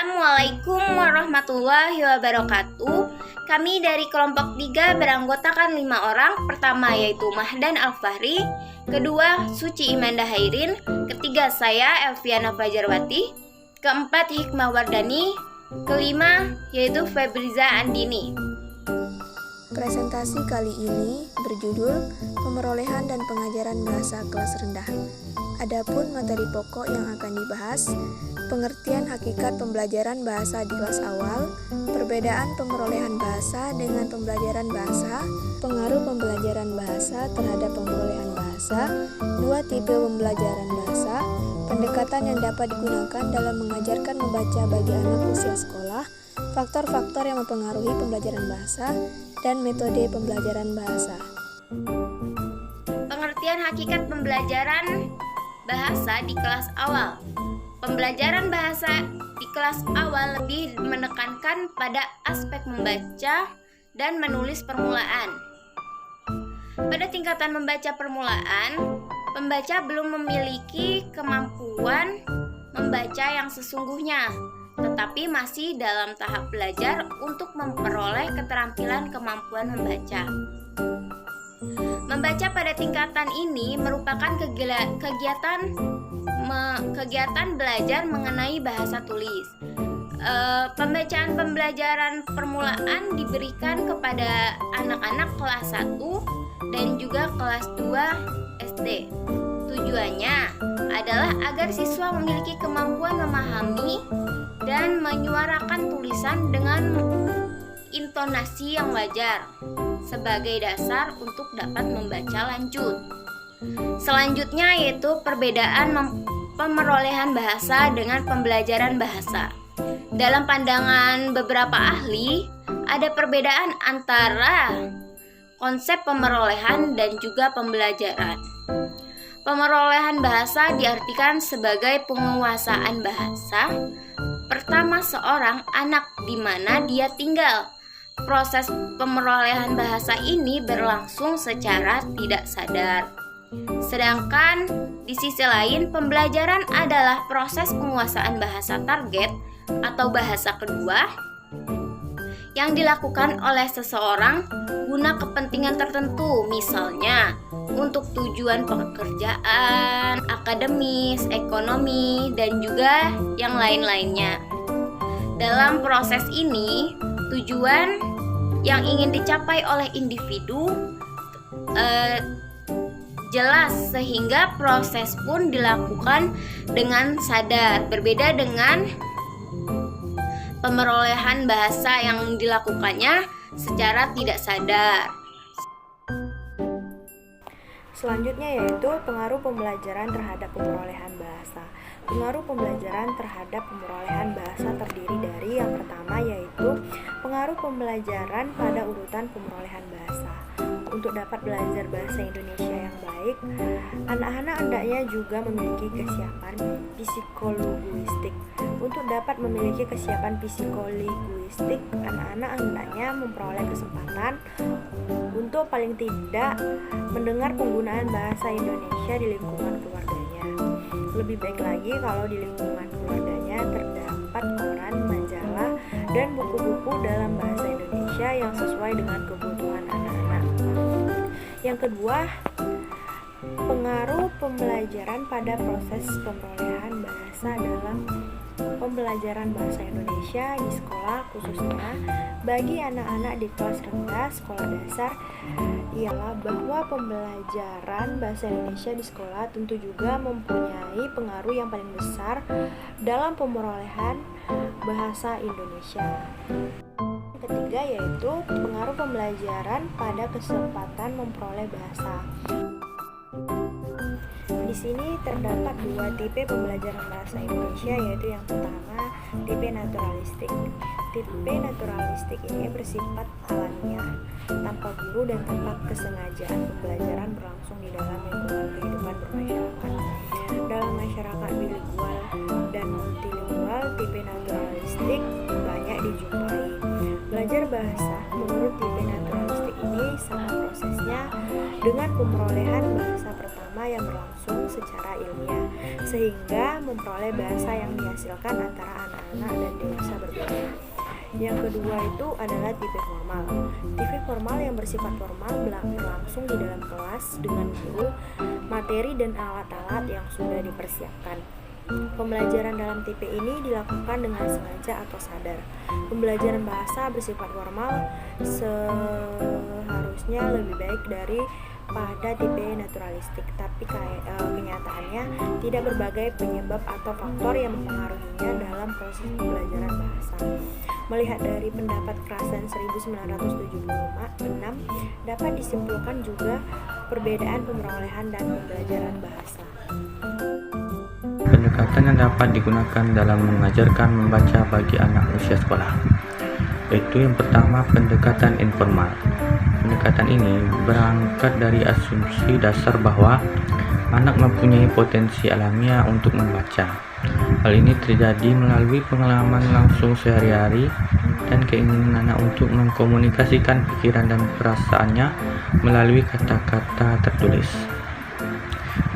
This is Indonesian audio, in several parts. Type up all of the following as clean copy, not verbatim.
Assalamualaikum warahmatullahi wabarakatuh. Kami dari kelompok 3 beranggotakan 5 orang. Pertama yaitu Mahdan Al-Fahri, kedua Suci Imanda Hairin, ketiga saya Elviana Fajarwati, keempat Hikmah Wardani, kelima yaitu Febriza Andini. Presentasi kali ini berjudul Pemerolehan dan Pengajaran Bahasa Kelas Rendah. Adapun materi pokok yang akan dibahas, pengertian hakikat pembelajaran bahasa di kelas awal, perbedaan pemerolehan bahasa dengan pembelajaran bahasa, pengaruh pembelajaran bahasa terhadap pemerolehan bahasa, dua tipe pembelajaran bahasa, pendekatan yang dapat digunakan dalam mengajarkan membaca bagi anak usia sekolah, faktor-faktor yang mempengaruhi pembelajaran bahasa, dan metode pembelajaran bahasa. Pengertian hakikat pembelajaran bahasa di kelas awal. Pembelajaran bahasa di kelas awal lebih menekankan pada aspek membaca dan menulis permulaan. Pada tingkatan membaca permulaan, pembaca belum memiliki kemampuan membaca yang sesungguhnya, tetapi masih dalam tahap belajar untuk memperoleh keterampilan kemampuan membaca. Membaca pada tingkatan ini merupakan kegiatan belajar mengenai bahasa tulis. Pembacaan pembelajaran permulaan diberikan kepada anak-anak kelas 1 dan juga kelas 2 SD. Tujuannya adalah agar siswa memiliki kemampuan memahami dan menyuarakan tulisan dengan intonasi yang wajar sebagai dasar untuk dapat membaca lanjut. Selanjutnya yaitu perbedaan pemerolehan bahasa dengan pembelajaran bahasa. Dalam pandangan beberapa ahli, ada perbedaan antara konsep pemerolehan dan juga pembelajaran. Pemerolehan bahasa diartikan sebagai penguasaan bahasa pertama seorang anak di mana dia tinggal. Proses pemerolehan bahasa ini berlangsung secara tidak sadar. Sedangkan di sisi lain, pembelajaran adalah proses penguasaan bahasa target atau bahasa kedua yang dilakukan oleh seseorang guna kepentingan tertentu, misalnya untuk tujuan pekerjaan, akademis, ekonomi, dan juga yang lain-lainnya. Dalam proses ini, tujuan yang ingin dicapai oleh individu jelas sehingga proses pun dilakukan dengan sadar. Berbeda dengan pemerolehan bahasa yang dilakukannya secara tidak sadar. Selanjutnya yaitu pengaruh pembelajaran terhadap pemerolehan bahasa. Pengaruh pembelajaran terhadap pemerolehan bahasa terdiri dari yang pertama yaitu pengaruh pembelajaran pada urutan pemerolehan bahasa. Untuk dapat belajar bahasa Indonesia yang baik, anak-anak hendaknya juga memiliki kesiapan psikolinguistik. Untuk dapat memiliki kesiapan psikolinguistik, anak-anak hendaknya memperoleh kesempatan untuk paling tidak mendengar penggunaan bahasa Indonesia di lingkungan keluarganya. Lebih baik lagi kalau di lingkungan keluarganya terdapat koran, majalah, dan buku-buku dalam bahasa Indonesia yang sesuai dengan kebutuhan anak-anak. Yang kedua, pengaruh pembelajaran pada proses pemerolehan bahasa dalam pembelajaran bahasa Indonesia di sekolah, khususnya bagi anak-anak di kelas rendah sekolah dasar, ialah bahwa pembelajaran bahasa Indonesia di sekolah tentu juga mempunyai pengaruh yang paling besar dalam pemerolehan bahasa Indonesia. Ketiga yaitu pengaruh pembelajaran pada kesempatan memperoleh bahasa. Di sini terdapat dua tipe pembelajaran bahasa Indonesia, yaitu yang pertama tipe naturalistik. Tipe naturalistik ini bersifat alamiah, tanpa guru dan tanpa kesengajaan. Pembelajaran berlangsung di dalam lingkungan kehidupan bermasyarakat. Dalam masyarakat bilingual dan multilingual, tipe naturalistik banyak dijumpai. Belajar bahasa menurut tipe naturalistik ini sama prosesnya dengan pemerolehan bahasa pertama lama yang berlangsung secara ilmiah, sehingga memperoleh bahasa yang dihasilkan antara anak-anak dan dewasa berbeda. Yang kedua itu adalah tipe formal. Tipe formal yang bersifat formal berlangsung di dalam kelas dengan guru, materi dan alat-alat yang sudah dipersiapkan. Pembelajaran dalam tipe ini dilakukan dengan sengaja atau sadar. Pembelajaran bahasa bersifat formal seharusnya lebih baik daripada tipe naturalistik, tapi kenyataannya tidak berbagai penyebab atau faktor yang mempengaruhinya dalam proses pembelajaran bahasa. Melihat dari pendapat Krasen 1976, dapat disimpulkan juga perbedaan pemerolehan dan pembelajaran bahasa. Pendekatan yang dapat digunakan dalam mengajarkan membaca bagi anak usia sekolah, yaitu yang pertama, pendekatan informal. Pendekatan ini berangkat dari asumsi dasar bahwa anak mempunyai potensi alamiah untuk membaca. Hal ini terjadi melalui pengalaman langsung sehari-hari dan keinginan anak untuk mengkomunikasikan pikiran dan perasaannya melalui kata-kata tertulis.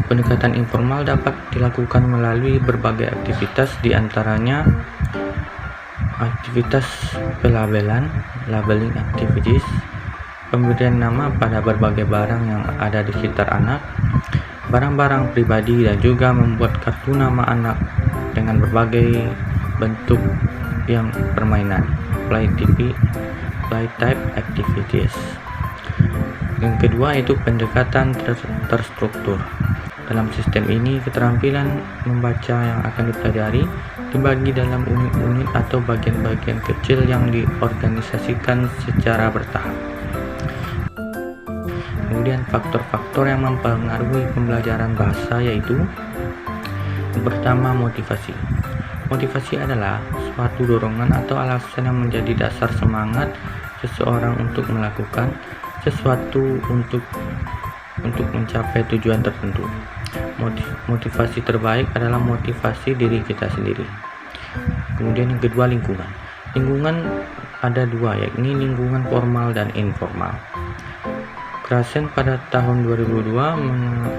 Pendekatan informal dapat dilakukan melalui berbagai aktivitas, di antaranya aktivitas pelabelan, labeling activities, pemberian nama pada berbagai barang yang ada di sekitar anak, barang-barang pribadi, dan juga membuat kartu nama anak dengan berbagai bentuk yang permainan, play type activities. Yang kedua itu pendekatan terstruktur. Dalam sistem ini, keterampilan membaca yang akan dipelajari dibagi dalam unit-unit atau bagian-bagian kecil yang diorganisasikan secara bertahap. Kemudian faktor-faktor yang mempengaruhi pembelajaran bahasa yaitu yang pertama, motivasi. Motivasi adalah suatu dorongan atau alasan yang menjadi dasar semangat seseorang untuk melakukan sesuatu untuk mencapai tujuan tertentu. Motivasi terbaik adalah motivasi diri kita sendiri. Kemudian yang kedua, lingkungan. Lingkungan ada dua, yakni lingkungan formal dan informal. Krasen pada tahun 2002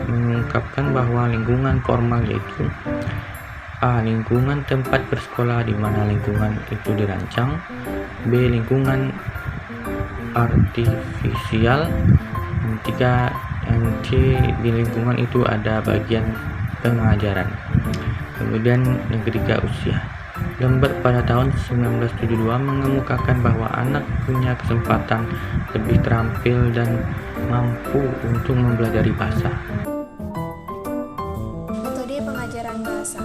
mengungkapkan bahwa lingkungan formal yaitu A. Lingkungan tempat bersekolah di mana lingkungan itu dirancang. B. Lingkungan artifisial. Tiga, C. Di lingkungan itu ada bagian pengajaran. Kemudian yang ketiga, usia. Lember pada tahun 1972 mengemukakan bahwa anak punya kesempatan lebih terampil dan mampu untuk mempelajari bahasa. Metode pengajaran bahasa.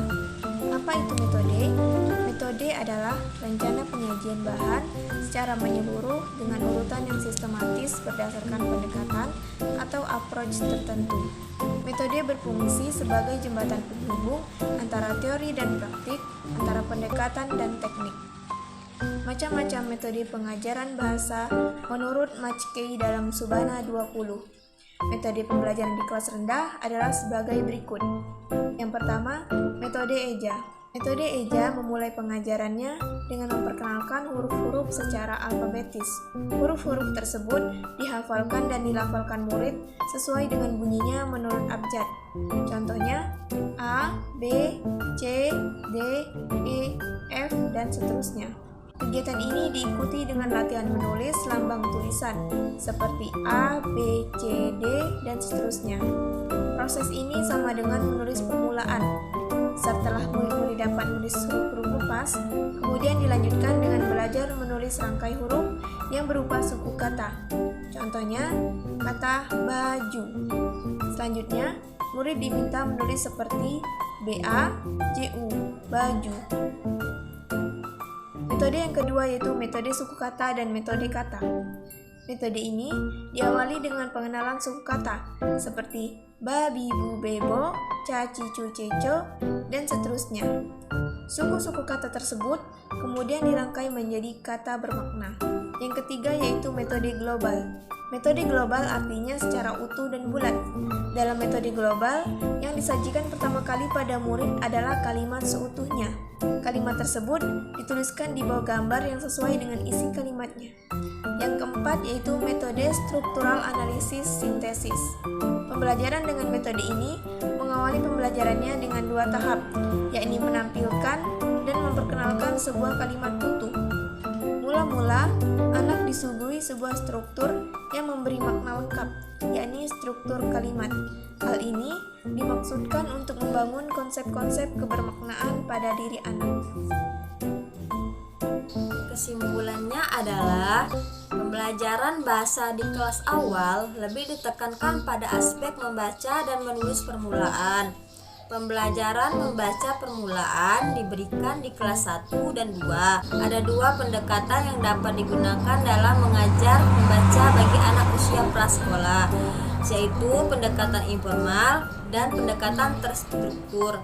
Apa itu metode? Metode adalah rencana penyajian bahan secara menyeluruh dengan urutan yang sistematis berdasarkan pendekatan atau approach tertentu. Metode berfungsi sebagai jembatan penghubung antara teori dan praktik, antara pendekatan dan teknik. Macam-macam metode pengajaran bahasa menurut Mackey dalam Subhana 20. Metode pembelajaran di kelas rendah adalah sebagai berikut. Yang pertama, metode eja. Metode eja memulai pengajarannya dengan memperkenalkan huruf-huruf secara alfabetis. Huruf-huruf tersebut dihafalkan dan dilafalkan murid sesuai dengan bunyinya menurut abjad. Contohnya A, B, C, D, E, F, dan seterusnya. Kegiatan ini diikuti dengan latihan menulis lambang tulisan seperti A, B, C, D, dan seterusnya. Proses ini sama dengan menulis permulaan. Setelah murid-murid dapat menulis huruf-huruf lepas, kemudian dilanjutkan dengan belajar menulis rangkai huruf yang berupa suku kata. Contohnya, kata baju. Selanjutnya, murid diminta menulis seperti BAJU, baju. Metode yang kedua yaitu metode suku kata dan metode kata. Metode ini diawali dengan pengenalan suku kata seperti babi bu bebo, caci cu ceco, dan seterusnya. Suku-suku kata tersebut kemudian dirangkai menjadi kata bermakna. Yang ketiga yaitu metode global. Metode global artinya secara utuh dan bulat. Dalam metode global, yang disajikan pertama kali pada murid adalah kalimat seutuhnya. Kalimat tersebut dituliskan di bawah gambar yang sesuai dengan isi kalimatnya. Yang keempat yaitu metode struktural analisis sintesis. Pembelajaran dengan metode ini mengawali pembelajarannya dengan 2 tahap, yakni menampilkan dan memperkenalkan sebuah kalimat utuh. Mula-mula, anak disuguhi sebuah struktur yang memberi makna lengkap, yakni struktur kalimat. Hal ini dimaksudkan untuk membangun konsep-konsep kebermaknaan pada diri anak. Kesimpulannya adalah pembelajaran bahasa di kelas awal lebih ditekankan pada aspek membaca dan menulis permulaan. Pembelajaran membaca permulaan diberikan di kelas 1 dan 2. Ada 2 pendekatan yang dapat digunakan dalam mengajar membaca bagi anak usia prasekolah, yaitu pendekatan informal dan pendekatan terstruktur.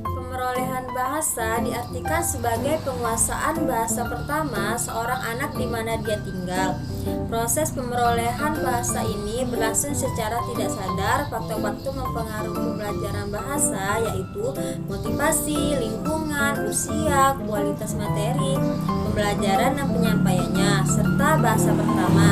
Pemerolehan bahasa diartikan sebagai penguasaan bahasa pertama seorang anak di mana dia tinggal. Proses pemerolehan bahasa ini berlangsung secara tidak sadar. Faktor-faktor mempengaruhi pembelajaran bahasa yaitu motivasi, lingkungan, usia, kualitas materi, pembelajaran dan penyampaiannya, serta bahasa pertama.